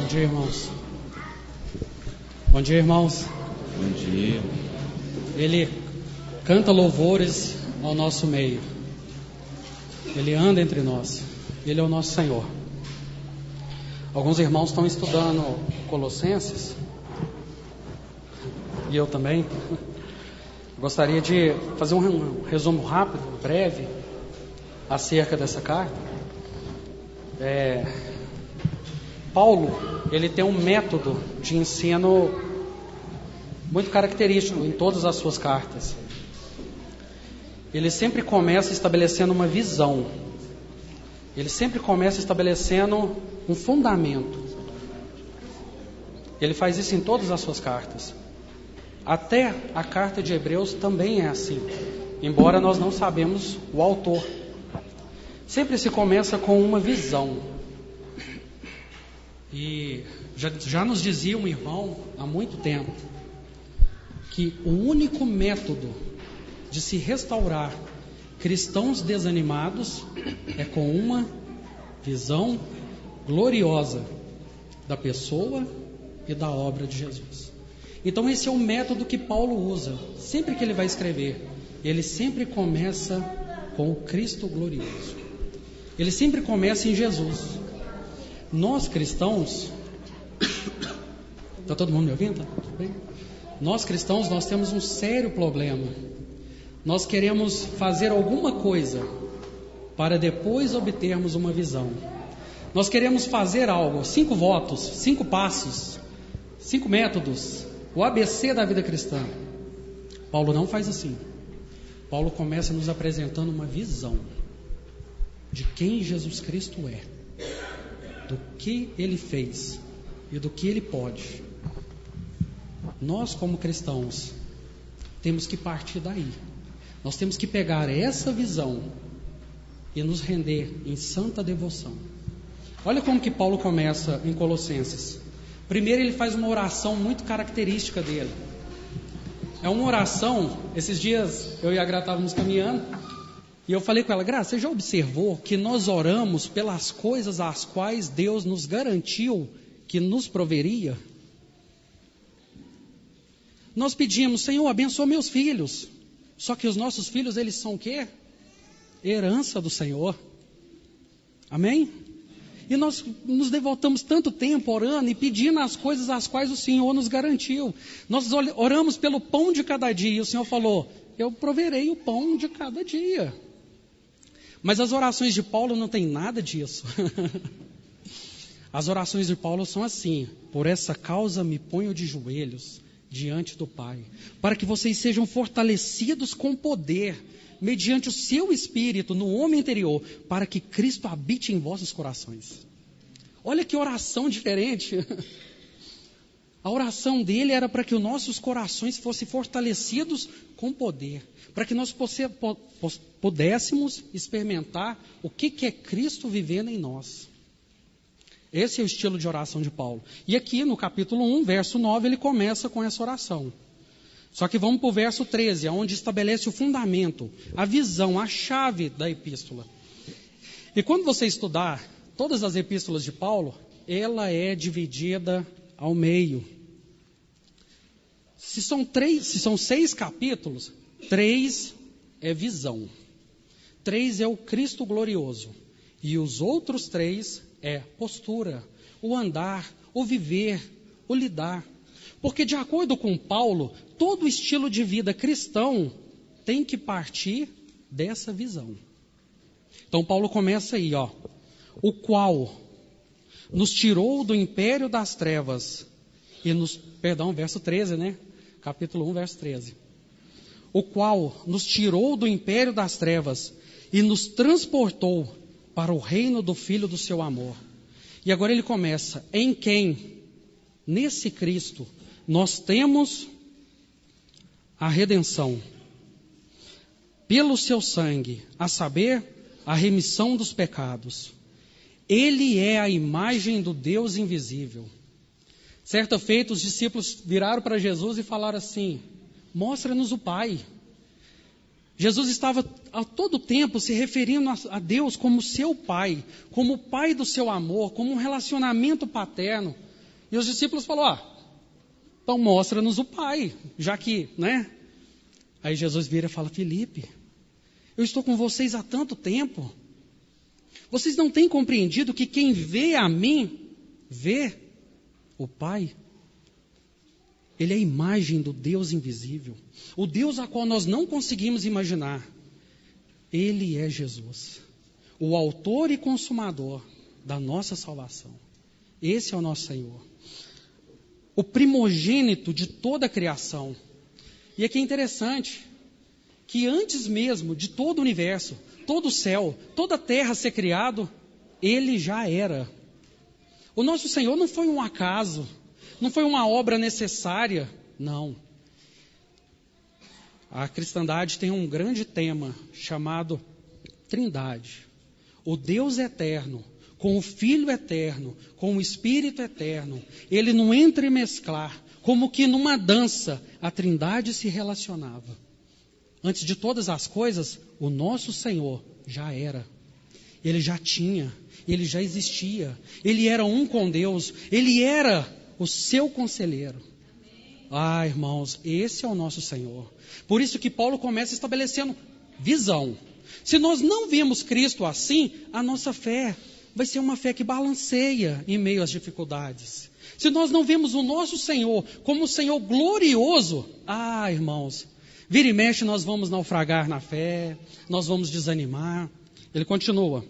Bom dia, irmãos. Bom dia, irmãos. Bom dia. Ele canta louvores ao nosso meio. Ele anda entre nós. Ele é o nosso Senhor. Alguns irmãos estão estudando Colossenses. E eu também. Gostaria de fazer um resumo rápido, breve, acerca dessa carta. Paulo, ele tem um método de ensino muito característico em todas as suas cartas. Ele sempre começa estabelecendo uma visão. Ele sempre começa estabelecendo um fundamento. Ele faz isso em todas as suas cartas. Até a carta de Hebreus também é assim, embora nós não sabemos o autor. Sempre se começa com uma visão. E já nos dizia um irmão há muito tempo que o único método de se restaurar cristãos desanimados é com uma visão gloriosa da pessoa e da obra de Jesus. Então esse é o método que Paulo usa. Sempre que ele vai escrever, ele sempre começa com o Cristo glorioso. Ele sempre começa em Jesus. Nós cristãos, está todo mundo me ouvindo? Tá tudo bem? Nós cristãos, nós temos um sério problema. Nós queremos fazer alguma coisa para depois obtermos uma visão. Nós queremos fazer algo, 5 votos, 5 passos, 5 métodos, o ABC da vida cristã. Paulo não faz assim. Paulo começa nos apresentando uma visão de quem Jesus Cristo é, do que Ele fez e do que Ele pode. Nós, como cristãos, temos que partir daí. Nós temos que pegar essa visão e nos render em santa devoção. Olha como que Paulo começa em Colossenses. Primeiro ele faz uma oração muito característica dele. É uma oração, esses dias eu e a Gra estávamos caminhando, e eu falei com ela: Gra, você já observou que nós oramos pelas coisas às quais Deus nos garantiu que nos proveria? Nós pedimos: Senhor, abençoa meus filhos. Só que os nossos filhos, eles são o quê? Herança do Senhor. Amém? E nós nos devotamos tanto tempo orando e pedindo as coisas às quais o Senhor nos garantiu. Nós oramos pelo pão de cada dia, e o Senhor falou: eu proverei o pão de cada dia. Mas as orações de Paulo não tem nada disso. As orações de Paulo são assim: por essa causa me ponho de joelhos diante do Pai, para que vocês sejam fortalecidos com poder, mediante o seu Espírito no homem interior, para que Cristo habite em vossos corações. Olha que oração diferente. A oração dele era para que os nossos corações fossem fortalecidos com poder, para que nós pudéssemos experimentar o que é Cristo vivendo em nós. Esse é o estilo de oração de Paulo. E aqui no capítulo 1, verso 9, ele começa com essa oração. Só que vamos para o verso 13, onde estabelece o fundamento, a visão, a chave da epístola. E quando você estudar todas as epístolas de Paulo, ela é dividida ao meio. Se são 6 capítulos, 3 é visão. 3 é o Cristo glorioso. E os outros 3 é postura, o andar, o viver, o lidar. Porque de acordo com Paulo, todo estilo de vida cristão tem que partir dessa visão. Então Paulo começa aí, o qual nos tirou do império das trevas e verso 13, né? Capítulo 1, verso 13. O qual nos tirou do império das trevas e nos transportou para o reino do Filho do seu amor. E agora ele começa: em quem, nesse Cristo, nós temos a redenção, pelo seu sangue, a saber, a remissão dos pecados. Ele é a imagem do Deus invisível. Certa feita, os discípulos viraram para Jesus e falaram assim: mostra-nos o Pai. Jesus estava a todo tempo se referindo a Deus como seu Pai, como o Pai do seu amor, como um relacionamento paterno. E os discípulos falaram, então mostra-nos o Pai, já que, né? Aí Jesus vira e fala, Filipe, eu estou com vocês há tanto tempo. Vocês não têm compreendido que quem vê a mim, vê o Pai? Ele é a imagem do Deus invisível. O Deus a qual nós não conseguimos imaginar. Ele é Jesus. O autor e consumador da nossa salvação. Esse é o nosso Senhor. O primogênito de toda a criação. E aqui é interessante que antes mesmo de todo o universo, todo o céu, toda a terra ser criado, Ele já era. O nosso Senhor não foi um acaso, não foi uma obra necessária, não. A cristandade tem um grande tema chamado Trindade. O Deus eterno, com o Filho eterno, com o Espírito eterno, ele no entremesclar, como que numa dança, a Trindade se relacionava. Antes de todas as coisas, o nosso Senhor já era. Ele já tinha, ele já existia. Ele era um com Deus, ele era o seu conselheiro. Ah, irmãos, esse é o nosso Senhor. Por isso que Paulo começa estabelecendo visão. Se nós não vemos Cristo assim, a nossa fé vai ser uma fé que balanceia em meio às dificuldades. Se nós não vemos o nosso Senhor como um Senhor glorioso, ah, irmãos, vira e mexe nós vamos naufragar na fé, nós vamos desanimar. Ele continua.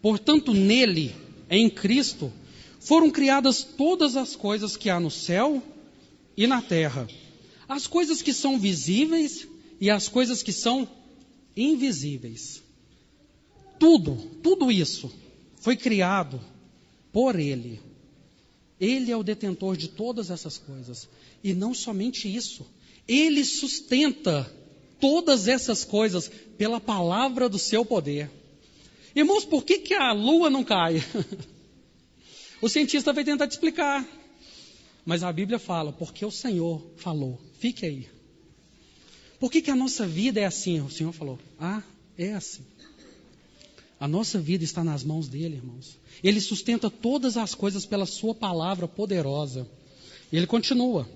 Portanto, nele, em Cristo, foram criadas todas as coisas que há no céu e na terra. As coisas que são visíveis e as coisas que são invisíveis. Tudo isso foi criado por Ele. Ele é o detentor de todas essas coisas. E não somente isso. Ele sustenta todas essas coisas pela palavra do seu poder. Irmãos, por que a lua não cai? O cientista vai tentar te explicar. Mas a Bíblia fala, porque o Senhor falou. Fique aí. Por que a nossa vida é assim? O Senhor falou, é assim. A nossa vida está nas mãos dele, irmãos. Ele sustenta todas as coisas pela sua palavra poderosa. E ele continua.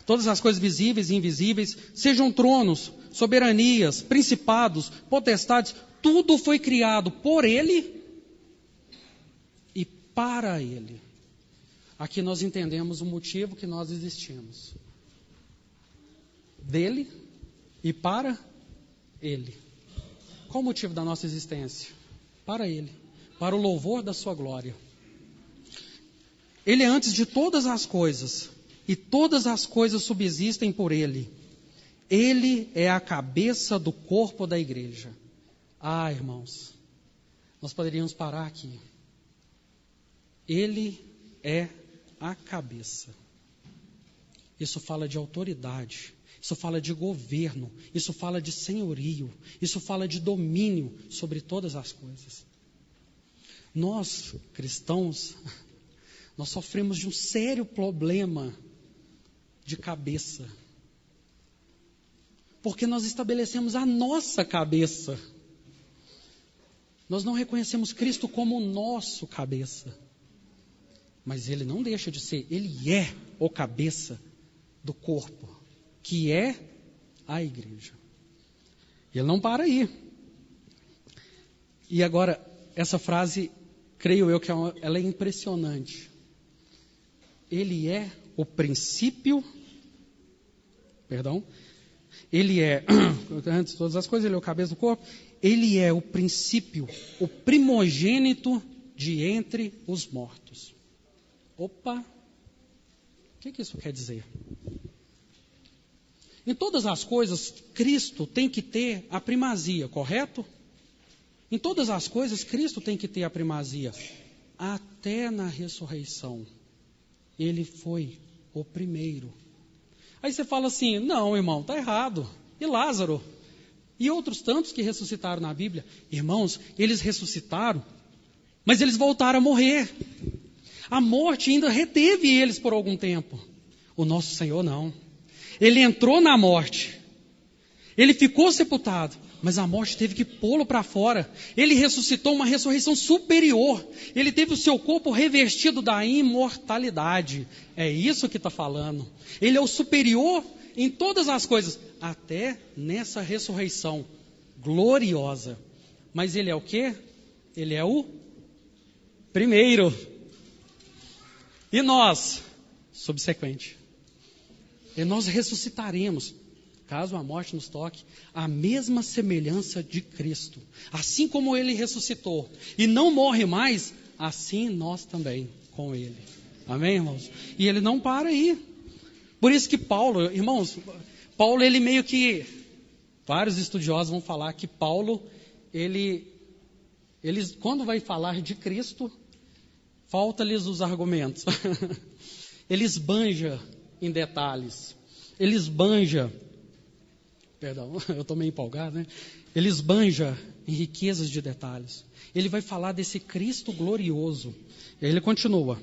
Todas as coisas visíveis e invisíveis, sejam tronos, soberanias, principados, potestades, tudo foi criado por ele e para ele. Aqui nós entendemos o motivo que nós existimos. Dele e para ele. Qual o motivo da nossa existência? Para ele. Para o louvor da sua glória. Ele é antes de todas as coisas. E todas as coisas subsistem por ele. Ele é a cabeça do corpo da igreja. Ah, irmãos. Nós poderíamos parar aqui. Ele é a cabeça. Isso fala de autoridade. Isso fala de governo, isso fala de senhorio, isso fala de domínio sobre todas as coisas. Nós, cristãos, nós sofremos de um sério problema de cabeça. Porque nós estabelecemos a nossa cabeça. Nós não reconhecemos Cristo como o nosso cabeça. Mas Ele não deixa de ser, Ele é o cabeça do corpo. Que é a igreja. E ele não para aí. E agora, essa frase, creio eu que ela é impressionante. Ele é o princípio, ele é, antes de todas as coisas, ele é o cabeça do corpo, ele é o princípio, o primogênito de entre os mortos. Opa! O que isso quer dizer? Em todas as coisas, Cristo tem que ter a primazia, correto? Em todas as coisas, Cristo tem que ter a primazia. Até na ressurreição, Ele foi o primeiro. Aí você fala assim, não, irmão, está errado. E Lázaro? E outros tantos que ressuscitaram na Bíblia? Irmãos, eles ressuscitaram, mas eles voltaram a morrer. A morte ainda reteve eles por algum tempo. O nosso Senhor não. Ele entrou na morte. Ele ficou sepultado, Mas a morte teve que pô-lo para fora. Ele ressuscitou uma ressurreição superior. Ele teve o seu corpo revestido da imortalidade. É isso que está falando. Ele é o superior em todas as coisas, até nessa ressurreição gloriosa. Mas ele é o quê? Ele é o primeiro. E nós, subsequente. E nós ressuscitaremos, caso a morte nos toque, a mesma semelhança de Cristo. Assim como ele ressuscitou e não morre mais, assim nós também com ele. Amém, irmãos? E ele não para aí. Por isso que Paulo, irmãos, Paulo, ele meio que, vários estudiosos vão falar que Paulo, ele quando vai falar de Cristo, falta-lhes os argumentos. Ele esbanja em detalhes. Ele esbanja, perdão, eu estou meio empolgado, né? Ele esbanja em riquezas de detalhes. Ele vai falar desse Cristo glorioso. E aí ele continua.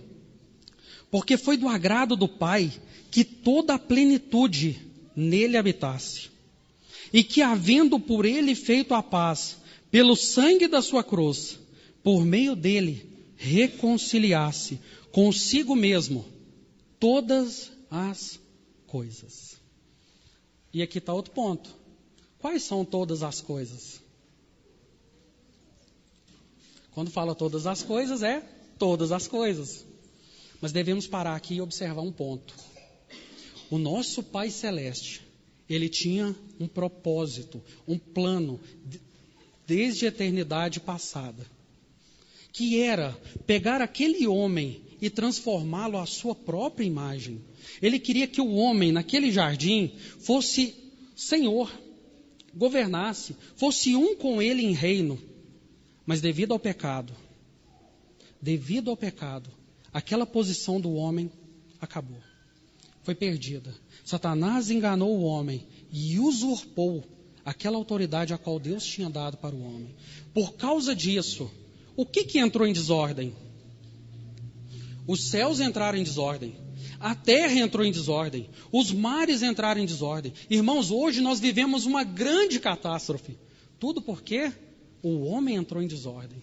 Porque foi do agrado do Pai que toda a plenitude nele habitasse. E que, havendo por ele feito a paz, pelo sangue da sua cruz, por meio dele, reconciliasse consigo mesmo todas as coisas. E aqui está outro ponto. Quais são todas as coisas? Quando fala todas as coisas, é todas as coisas. Mas devemos parar aqui e observar um ponto. O nosso Pai Celeste, ele tinha um propósito, um plano, desde a eternidade passada, que era pegar aquele homem e transformá-lo à sua própria imagem. Ele queria que o homem, naquele jardim, fosse senhor, governasse, fosse um com ele em reino. Mas devido ao pecado, aquela posição do homem acabou. Foi perdida. Satanás enganou o homem e usurpou aquela autoridade a qual Deus tinha dado para o homem. Por causa disso, o que entrou em desordem? Os céus entraram em desordem. A terra entrou em desordem. Os mares entraram em desordem. Irmãos, hoje nós vivemos uma grande catástrofe. Tudo porque o homem entrou em desordem.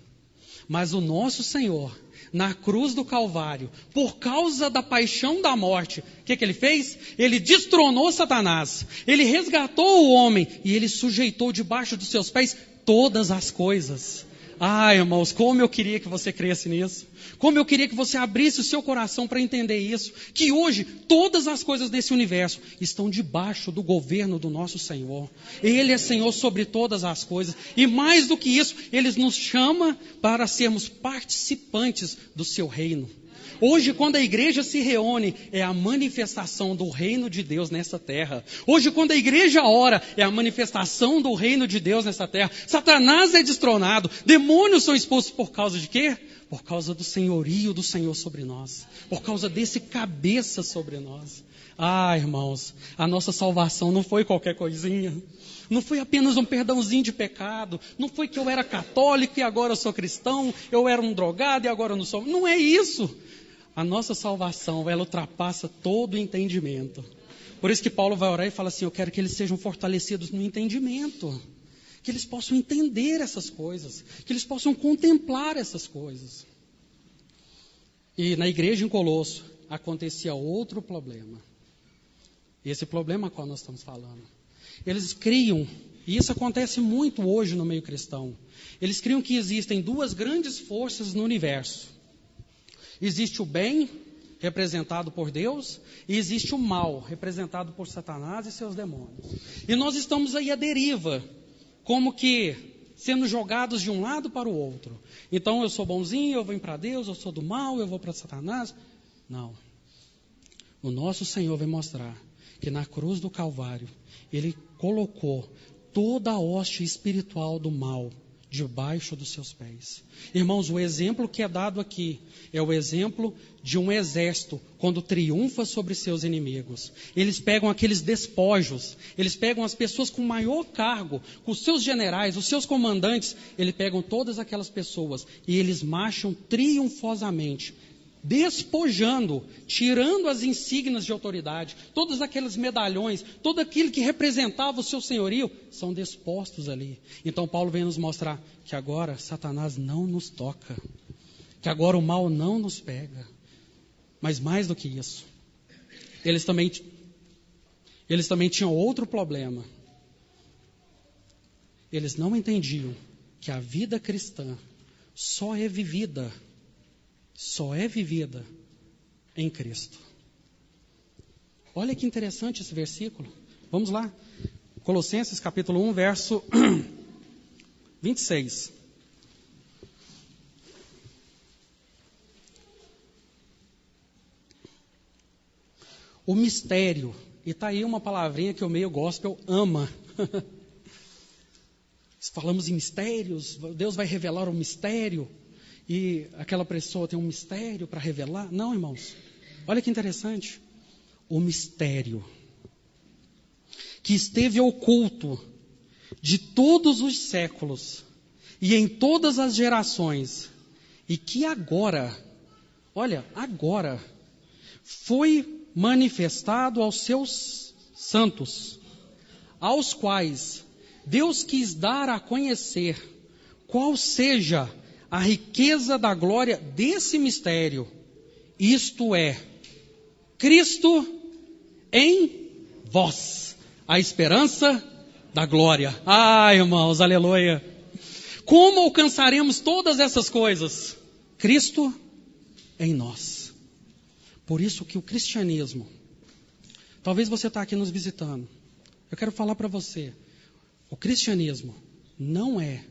Mas o nosso Senhor, na cruz do Calvário, por causa da paixão da morte, o que ele fez? Ele destronou Satanás. Ele resgatou o homem e ele sujeitou debaixo dos seus pés todas as coisas. Ah, irmãos, como eu queria que você cresce nisso. Como eu queria que você abrisse o seu coração para entender isso. Que hoje, todas as coisas desse universo estão debaixo do governo do nosso Senhor. Ele é Senhor sobre todas as coisas. E mais do que isso, Ele nos chama para sermos participantes do seu reino. Hoje, quando a igreja se reúne, é a manifestação do reino de Deus nessa terra. Hoje, quando a igreja ora, é a manifestação do reino de Deus nessa terra. Satanás é destronado, demônios são expulsos por causa de quê? Por causa do senhorio do Senhor sobre nós. Por causa desse cabeça sobre nós. Ah, irmãos, a nossa salvação não foi qualquer coisinha. Não foi apenas um perdãozinho de pecado. Não foi que eu era católico e agora eu sou cristão. Eu era um drogado e agora eu não sou. Não é isso. A nossa salvação, ela ultrapassa todo o entendimento. Por isso que Paulo vai orar e fala assim, eu quero que eles sejam fortalecidos no entendimento. Que eles possam entender essas coisas. Que eles possam contemplar essas coisas. E na igreja em Colosso, acontecia outro problema. Esse problema a qual nós estamos falando. Eles criam, e isso acontece muito hoje no meio cristão. Eles criam que existem duas grandes forças no universo. Existe o bem, representado por Deus, e existe o mal, representado por Satanás e seus demônios. E nós estamos aí à deriva, como que sendo jogados de um lado para o outro. Então eu sou bonzinho, eu vou para Deus, eu sou do mal, eu vou para Satanás. Não. O nosso Senhor vai mostrar que na cruz do Calvário, Ele colocou toda a hoste espiritual do mal debaixo dos seus pés. Irmãos, o exemplo que é dado aqui é o exemplo de um exército quando triunfa sobre seus inimigos. Eles pegam aqueles despojos, eles pegam as pessoas com maior cargo, com os seus generais, os seus comandantes, eles pegam todas aquelas pessoas e eles marcham triunfosamente despojando, tirando as insígnias de autoridade, todos aqueles medalhões, todo aquilo que representava o seu senhorio, são dispostos ali. Então Paulo vem nos mostrar que agora Satanás não nos toca, que agora o mal não nos pega. Mas mais do que isso, eles também tinham outro problema. Eles não entendiam que a vida cristã só é vivida em Cristo. Olha que interessante esse versículo. Vamos lá. Colossenses capítulo 1, verso 26. O mistério. E está aí uma palavrinha que o meio gospel ama. Falamos em mistérios, Deus vai revelar um mistério. E aquela pessoa tem um mistério para revelar. Não, irmãos. Olha que interessante. O mistério que esteve oculto de todos os séculos e em todas as gerações, e que agora foi manifestado aos seus santos, aos quais Deus quis dar a conhecer qual seja a riqueza da glória desse mistério, isto é, Cristo em vós, a esperança da glória. Ah, irmãos, aleluia! Como alcançaremos todas essas coisas? Cristo em nós. Por isso que o cristianismo, talvez você está aqui nos visitando, eu quero falar para você, o cristianismo não é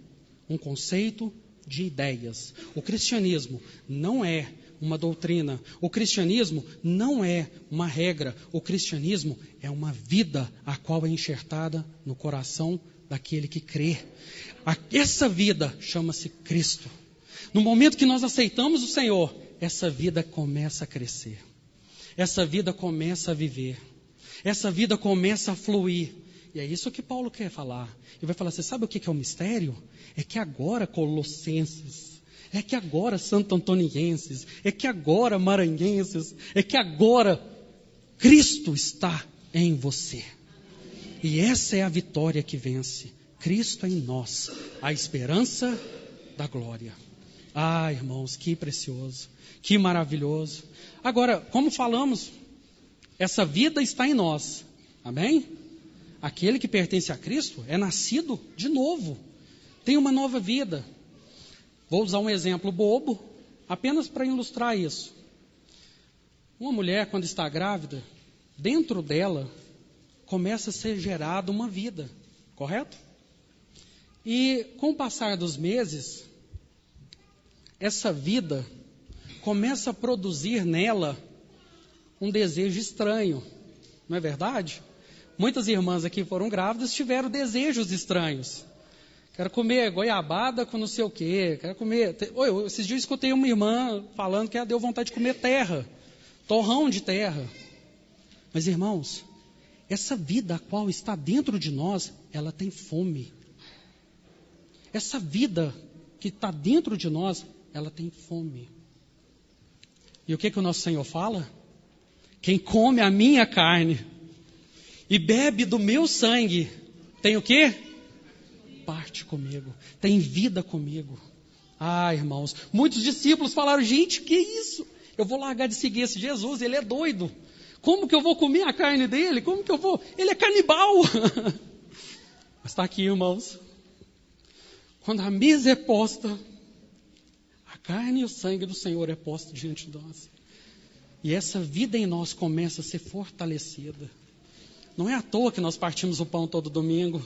um conceito de ideias. O cristianismo não é uma doutrina. O cristianismo não é uma regra. O cristianismo é uma vida a qual é enxertada no coração daquele que crê. Essa vida chama-se Cristo. No momento que nós aceitamos o Senhor, essa vida começa a crescer. Essa vida começa a viver. Essa vida começa a fluir. E é isso que Paulo quer falar. Ele vai falar, você sabe o que é o mistério? É que agora Colossenses, é que agora Santo Antonienses, é que agora Maranhenses, é que agora Cristo está em você. E essa é a vitória que vence. Cristo em nós, a esperança da glória. Ah, irmãos, que precioso, que maravilhoso. Agora, como falamos, essa vida está em nós. Amém? Aquele que pertence a Cristo é nascido de novo. Tem uma nova vida. Vou usar um exemplo bobo, apenas para ilustrar isso. Uma mulher, quando está grávida, dentro dela começa a ser gerada uma vida, correto? E com o passar dos meses, essa vida começa a produzir nela um desejo estranho, não é verdade? Muitas irmãs aqui foram grávidas, tiveram desejos estranhos. Quero comer goiabada com não sei o quê. Quero comer... Esses dias eu escutei uma irmã falando que ela deu vontade de comer terra. Torrão de terra. Mas, irmãos, essa vida a qual está dentro de nós, ela tem fome. Essa vida que está dentro de nós, ela tem fome. E o que o nosso Senhor fala? Quem come a minha carne e bebe do meu sangue, tem o quê? Parte comigo, tem vida comigo. Ah, irmãos, muitos discípulos falaram, gente, que isso? Eu vou largar de seguir esse Jesus, ele é doido. Como que eu vou comer a carne dele? Como que eu vou? Ele é canibal. Mas está aqui, irmãos. Quando a mesa é posta, a carne e o sangue do Senhor é posto diante de nós. E essa vida em nós começa a ser fortalecida. Não é à toa que nós partimos o pão todo domingo.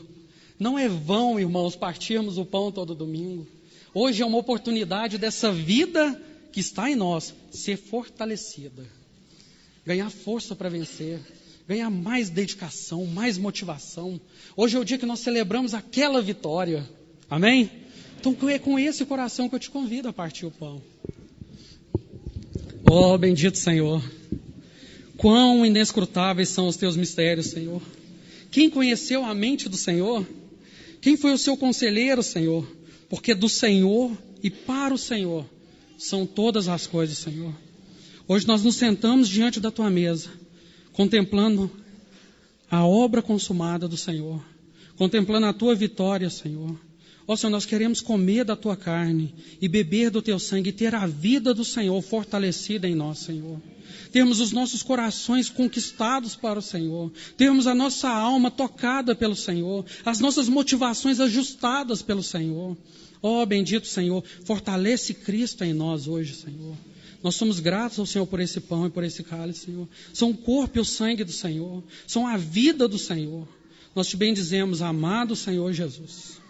Não é vão, irmãos, partirmos o pão todo domingo. Hoje é uma oportunidade dessa vida que está em nós ser fortalecida. Ganhar força para vencer. Ganhar mais dedicação, mais motivação. Hoje é o dia que nós celebramos aquela vitória. Amém? Então é com esse coração que eu te convido a partir o pão. Oh, bendito Senhor. Quão inescrutáveis são os teus mistérios, Senhor. Quem conheceu a mente do Senhor? Quem foi o seu conselheiro, Senhor? Porque do Senhor e para o Senhor são todas as coisas, Senhor. Hoje nós nos sentamos diante da tua mesa, contemplando a obra consumada do Senhor, contemplando a tua vitória, Senhor. Ó Senhor, nós queremos comer da tua carne e beber do teu sangue e ter a vida do Senhor fortalecida em nós, Senhor. Termos os nossos corações conquistados para o Senhor, termos a nossa alma tocada pelo Senhor, as nossas motivações ajustadas pelo Senhor. Ó bendito Senhor, fortalece Cristo em nós hoje, Senhor. Nós somos gratos ao Senhor por esse pão e por esse cálice, Senhor. São o corpo e o sangue do Senhor, são a vida do Senhor. Nós te bendizemos, amado Senhor Jesus.